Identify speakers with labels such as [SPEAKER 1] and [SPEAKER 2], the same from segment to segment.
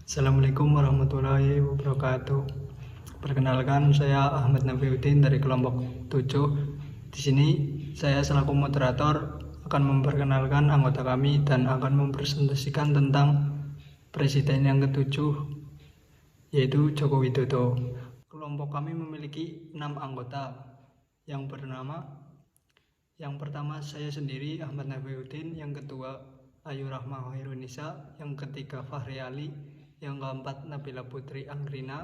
[SPEAKER 1] Assalamualaikum warahmatullahi wabarakatuh. Perkenalkan, saya Ahmad Nafiuddin dari kelompok 7. Di sini saya selaku moderator akan memperkenalkan anggota kami dan akan mempresentasikan tentang Presiden yang ketujuh, yaitu Joko Widodo. Kelompok kami memiliki 6 anggota yang yang pertama saya sendiri, Ahmad Nafiuddin, yang kedua Ayu Rahma Khairunisa, yang ketiga Fahri Ali, yang keempat Nabila Putri Anggrina,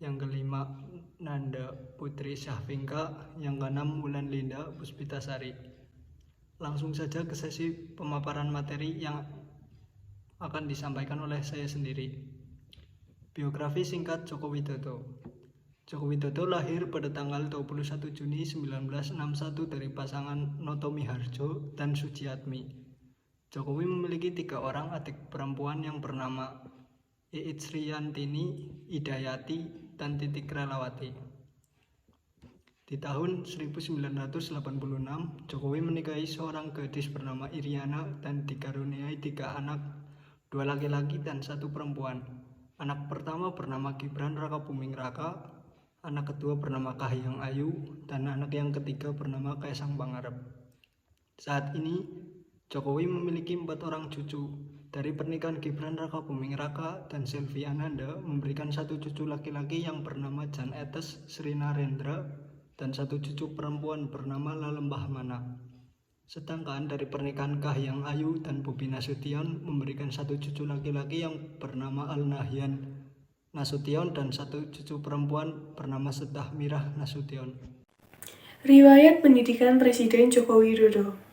[SPEAKER 1] yang kelima Nanda Putri Syahfingka, yang keenam Wulan Linda Puspitasari. Langsung saja ke sesi pemaparan materi yang akan disampaikan oleh saya sendiri. Biografi singkat Joko Widodo. Joko Widodo lahir pada tanggal 21 Juni 1961 dari pasangan Noto Miharjo dan Sujiatmi. Jokowi memiliki 3 orang adik perempuan yang bernama Iit Sriyantini, Idayati, dan Titik Relawati. Di tahun 1986, Jokowi menikahi seorang gadis bernama Iriana dan dikaruniai 3 anak, 2 laki-laki dan 1 perempuan. Anak pertama bernama Gibran Rakabuming Raka, anak kedua bernama Kahiyang Ayu, dan anak yang ketiga bernama Kaisang Pangarep. Saat ini Jokowi memiliki 4 orang cucu. Dari pernikahan Gibran Rakabuming Raka dan Selvi Ananda memberikan 1 cucu laki-laki yang bernama Jan Etes Sri Narendra dan 1 cucu perempuan bernama Lalembah Mana. Sedangkan dari pernikahan Kahiyang Ayu dan Bobi Nasution memberikan 1 cucu laki-laki yang bernama Al-Nahyan Nasution dan 1 cucu perempuan bernama Sedah Mirah Nasution.
[SPEAKER 2] Riwayat pendidikan Presiden Joko Widodo.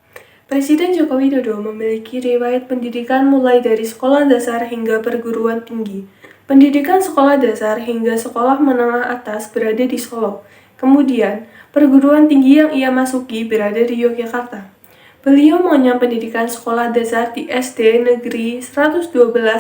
[SPEAKER 2] Presiden Joko Widodo memiliki riwayat pendidikan mulai dari sekolah dasar hingga perguruan tinggi. Pendidikan sekolah dasar hingga sekolah menengah atas berada di Solo. Kemudian, perguruan tinggi yang ia masuki berada di Yogyakarta. Beliau mengenyam pendidikan sekolah dasar di SD Negeri 112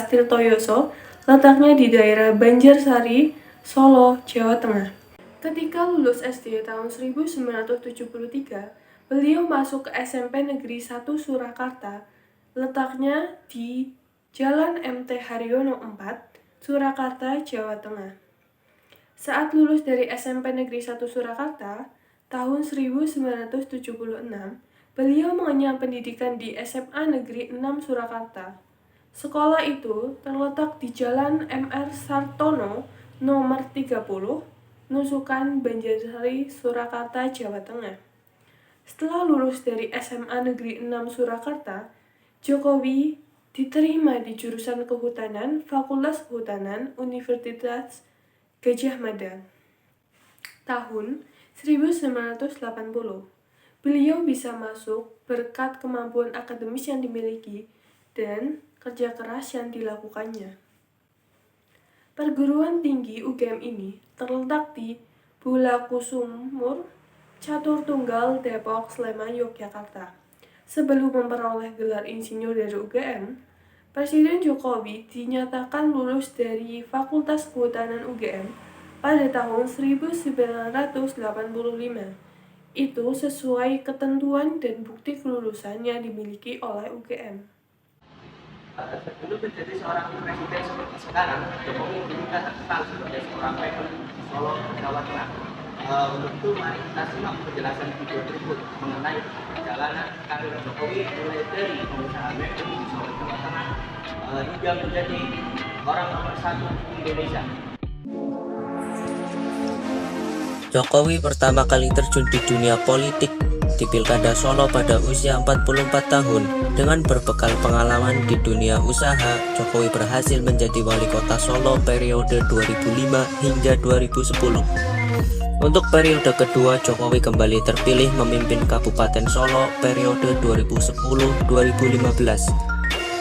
[SPEAKER 2] Tirtoyoso, letaknya di daerah Banjarsari, Solo, Jawa Tengah. Ketika lulus SD tahun 1973, beliau masuk ke SMP Negeri 1 Surakarta, letaknya di Jalan MT Haryono 4, Surakarta, Jawa Tengah. Saat lulus dari SMP Negeri 1 Surakarta, tahun 1976, beliau mengenyam pendidikan di SMA Negeri 6 Surakarta. Sekolah itu terletak di Jalan MR Sartono nomor 30, Nusukan, Banjarsari, Surakarta, Jawa Tengah. Setelah lulus dari SMA Negeri 6 Surakarta, Jokowi diterima di jurusan Kehutanan, Fakultas Kehutanan, Universitas Gadjah Mada. Tahun 1980, beliau bisa masuk berkat kemampuan akademis yang dimiliki dan kerja keras yang dilakukannya. Perguruan tinggi UGM ini terletak di Bulakusumur, Catur Tunggal, Depok, Sleman, Yogyakarta. Sebelum memperoleh gelar insinyur dari UGM, Presiden Jokowi dinyatakan lulus dari Fakultas Kehutanan UGM pada tahun 1985. Itu sesuai ketentuan dan bukti kelulusan yang dimiliki oleh UGM.
[SPEAKER 3] Sebelum menjadi seorang presiden seperti sekarang, Jokowi diberikan status sebagai seorang pemper di Solo, Jawa Tengah. Untuk itu, mari kita simak penjelasan video berikut mengenai perjalanan karir Jokowi mulai dari pengusaha McD di Solo, Jawa Tengah hingga menjadi orang nomor 1 di Indonesia.
[SPEAKER 4] Jokowi pertama kali terjun di dunia politik di Pilkada Solo pada usia 44 tahun. Dengan berbekal pengalaman di dunia usaha, Jokowi berhasil menjadi wali kota Solo periode 2005 hingga 2010. Untuk periode kedua, Jokowi kembali terpilih memimpin Kabupaten Solo periode 2010-2015.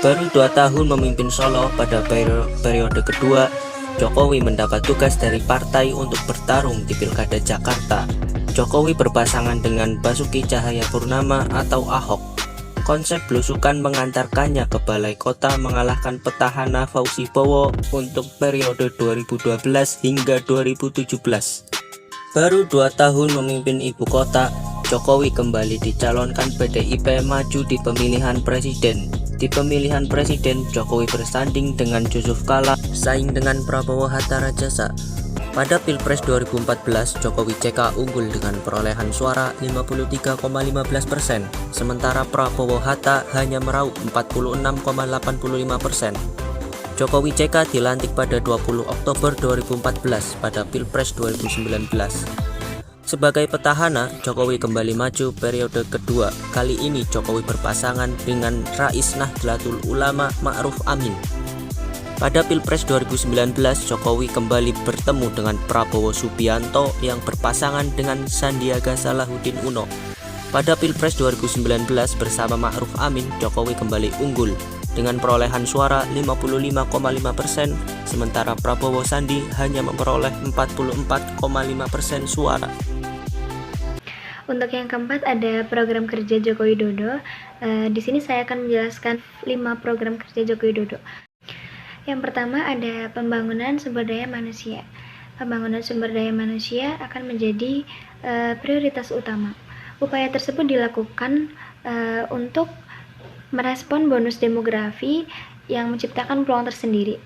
[SPEAKER 4] Baru 2 tahun memimpin Solo, pada periode kedua, Jokowi mendapat tugas dari partai untuk bertarung di Pilkada Jakarta. Jokowi berpasangan dengan Basuki Cahayapurnama atau Ahok. Konsep belusukan mengantarkannya ke Balai Kota mengalahkan petahana Fauzi Bowo untuk periode 2012 hingga 2017. Baru 2 tahun memimpin ibu kota, Jokowi kembali dicalonkan PDIP maju di pemilihan presiden. Di pemilihan presiden, Jokowi bersanding dengan Yusuf Kala, saing dengan Prabowo Hatta Rajasa. Pada Pilpres 2014, Jokowi JK unggul dengan perolehan suara 53,15%, sementara Prabowo Hatta hanya meraup 46,85%. Jokowi JK dilantik pada 20 Oktober 2014 pada Pilpres 2019. Sebagai petahana, Jokowi kembali maju periode kedua. Kali ini Jokowi berpasangan dengan Rais Nahdlatul Ulama Ma'ruf Amin. Pada Pilpres 2019, Jokowi kembali bertemu dengan Prabowo Subianto yang berpasangan dengan Sandiaga Salahuddin Uno. Pada Pilpres 2019 bersama Ma'ruf Amin, Jokowi kembali unggul dengan perolehan suara 55,5%, sementara Prabowo Sandi hanya memperoleh 44,5% suara.
[SPEAKER 5] Untuk yang keempat ada program kerja Joko Widodo. Di sini saya akan menjelaskan 5 program kerja Joko Widodo. Yang pertama ada pembangunan sumber daya manusia. Pembangunan sumber daya manusia akan menjadi prioritas utama. Upaya tersebut dilakukan untuk merespon bonus demografi yang menciptakan peluang tersendiri.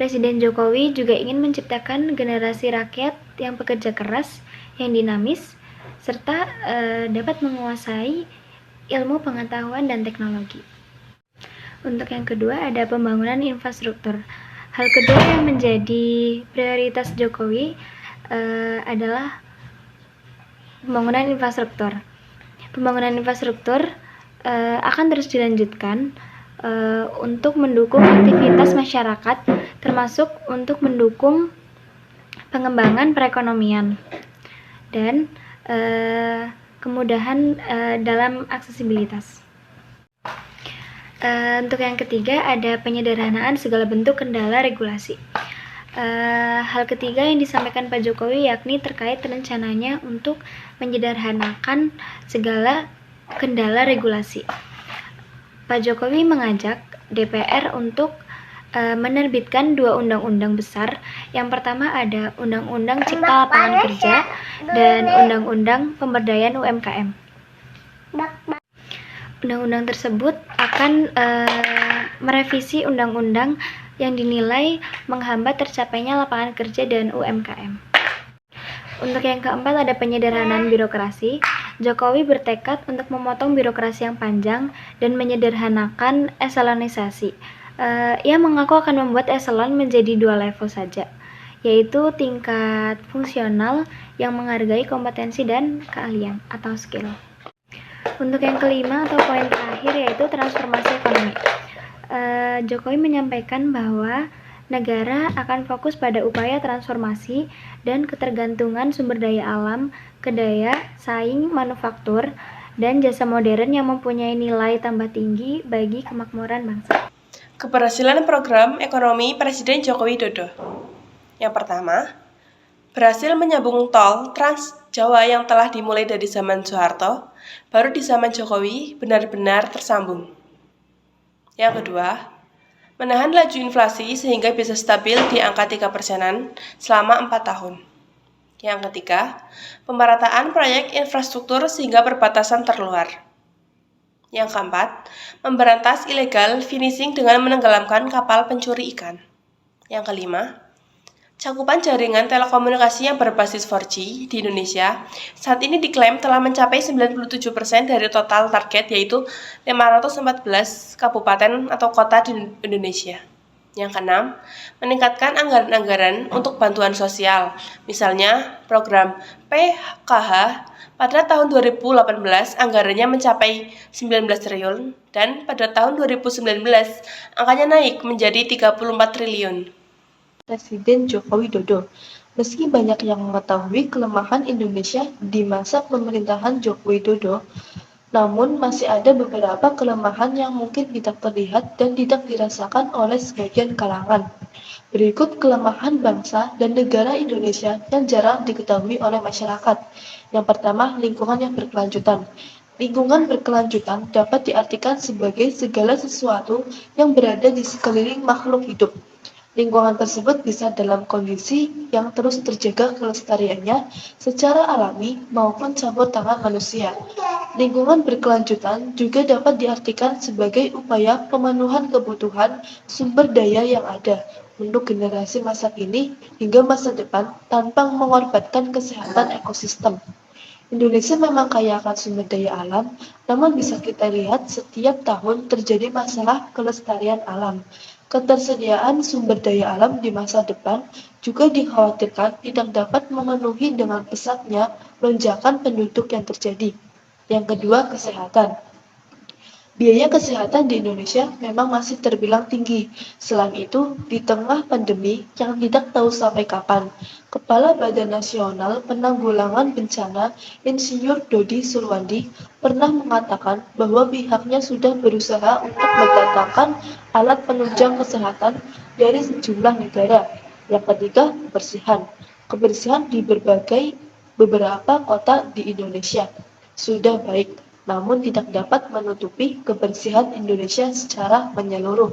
[SPEAKER 5] Presiden Jokowi juga ingin menciptakan generasi rakyat yang pekerja keras, yang dinamis, serta dapat menguasai ilmu pengetahuan dan teknologi. Untuk yang kedua ada pembangunan infrastruktur. Hal kedua yang menjadi prioritas Jokowi adalah pembangunan infrastruktur. Pembangunan infrastruktur akan terus dilanjutkan untuk mendukung aktivitas masyarakat, termasuk untuk mendukung pengembangan perekonomian dan kemudahan dalam aksesibilitas. Untuk yang ketiga ada penyederhanaan segala bentuk kendala regulasi. Hal ketiga yang disampaikan Pak Jokowi yakni terkait rencananya untuk menyederhanakan segala kendala regulasi. Pak Jokowi mengajak DPR untuk menerbitkan 2 undang-undang besar. Yang pertama ada Undang-Undang Cipta Lapangan Kerja dan Undang-Undang Pemberdayaan UMKM. Undang-undang tersebut akan merevisi undang-undang yang dinilai menghambat tercapainya lapangan kerja dan UMKM. Untuk yang keempat ada penyederhanaan birokrasi. Jokowi bertekad untuk memotong birokrasi yang panjang dan menyederhanakan eselonisasi. Ia mengaku akan membuat eselon menjadi 2 level saja, yaitu tingkat fungsional yang menghargai kompetensi dan keahlian atau skill. Untuk yang kelima atau poin terakhir yaitu transformasi ekonomi. Jokowi menyampaikan bahwa negara akan fokus pada upaya transformasi dan ketergantungan sumber daya alam ke daya saing manufaktur dan jasa modern yang mempunyai nilai tambah tinggi bagi kemakmuran bangsa.
[SPEAKER 2] Keberhasilan program ekonomi Presiden Joko Widodo. Yang pertama, berhasil menyambung tol Trans Jawa yang telah dimulai dari zaman Soeharto, baru di zaman Jokowi benar-benar tersambung. Yang kedua, menahan laju inflasi sehingga bisa stabil di angka 3%-an selama 4 tahun. Yang ketiga, pemerataan proyek infrastruktur sehingga perbatasan terluar. Yang keempat, memberantas illegal finishing dengan menenggelamkan kapal pencuri ikan. Yang kelima, cakupan jaringan telekomunikasi yang berbasis 4G di Indonesia saat ini diklaim telah mencapai 97% dari total target, yaitu 514 kabupaten atau kota di Indonesia. Yang keenam, meningkatkan anggaran-anggaran untuk bantuan sosial, misalnya program PKH pada tahun 2018 anggarannya mencapai 19 triliun dan pada tahun 2019 angkanya naik menjadi 34 triliun.
[SPEAKER 6] Presiden Joko Widodo. Meski banyak yang mengetahui kelemahan Indonesia di masa pemerintahan Joko Widodo, namun masih ada beberapa kelemahan yang mungkin tidak terlihat dan tidak dirasakan oleh sebagian kalangan. Berikut kelemahan bangsa dan negara Indonesia yang jarang diketahui oleh masyarakat. Yang pertama, lingkungan yang berkelanjutan. Lingkungan berkelanjutan dapat diartikan sebagai segala sesuatu yang berada di sekeliling makhluk hidup. Lingkungan tersebut bisa dalam kondisi yang terus terjaga kelestariannya secara alami maupun campur tangan manusia. Lingkungan berkelanjutan juga dapat diartikan sebagai upaya pemenuhan kebutuhan sumber daya yang ada untuk generasi masa kini hingga masa depan tanpa mengorbankan kesehatan ekosistem. Indonesia memang kaya akan sumber daya alam, namun bisa kita lihat setiap tahun terjadi masalah kelestarian alam. Ketersediaan sumber daya alam di masa depan juga dikhawatirkan tidak dapat memenuhi dengan pesatnya lonjakan penduduk yang terjadi. Yang kedua, kesehatan. Biaya kesehatan di Indonesia memang masih terbilang tinggi. Selain itu, di tengah pandemi yang tidak tahu sampai kapan, Kepala Badan Nasional Penanggulangan Bencana, Insinyur Dodi Surwandi, pernah mengatakan bahwa pihaknya sudah berusaha untuk mendatangkan alat penunjang kesehatan dari sejumlah negara. Yang ketiga, kebersihan. Kebersihan di beberapa kota di Indonesia sudah baik, namun tidak dapat menutupi kebersihan Indonesia secara menyeluruh.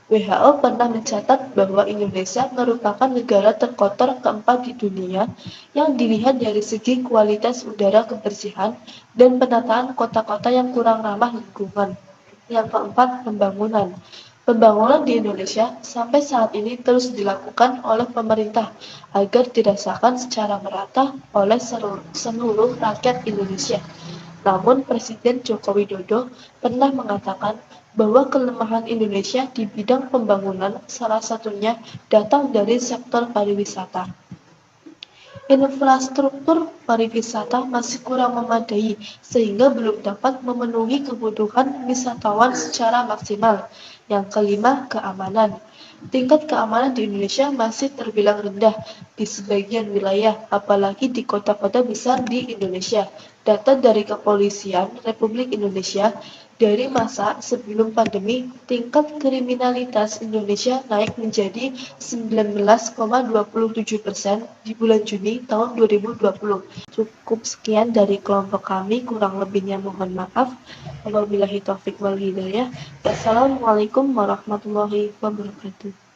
[SPEAKER 6] WHO pernah mencatat bahwa Indonesia merupakan negara terkotor keempat di dunia yang dilihat dari segi kualitas udara, kebersihan, dan penataan kota-kota yang kurang ramah lingkungan. Yang keempat, pembangunan. Pembangunan di Indonesia sampai saat ini terus dilakukan oleh pemerintah agar dirasakan secara merata oleh seluruh rakyat Indonesia. Namun Presiden Joko Widodo pernah mengatakan bahwa kelemahan Indonesia di bidang pembangunan salah satunya datang dari sektor pariwisata. Infrastruktur pariwisata masih kurang memadai sehingga belum dapat memenuhi kebutuhan wisatawan secara maksimal. Yang kelima, keamanan. Tingkat keamanan di Indonesia masih terbilang rendah di sebagian wilayah, apalagi di kota-kota besar di Indonesia. Data dari Kepolisian Republik Indonesia dari masa sebelum pandemi, tingkat kriminalitas Indonesia naik menjadi 19,27% di bulan Juni tahun 2020. Cukup sekian dari kelompok kami, kurang lebihnya mohon maaf. Wabillahi taufiq wal hidayah. Wassalamualaikum warahmatullahi wabarakatuh.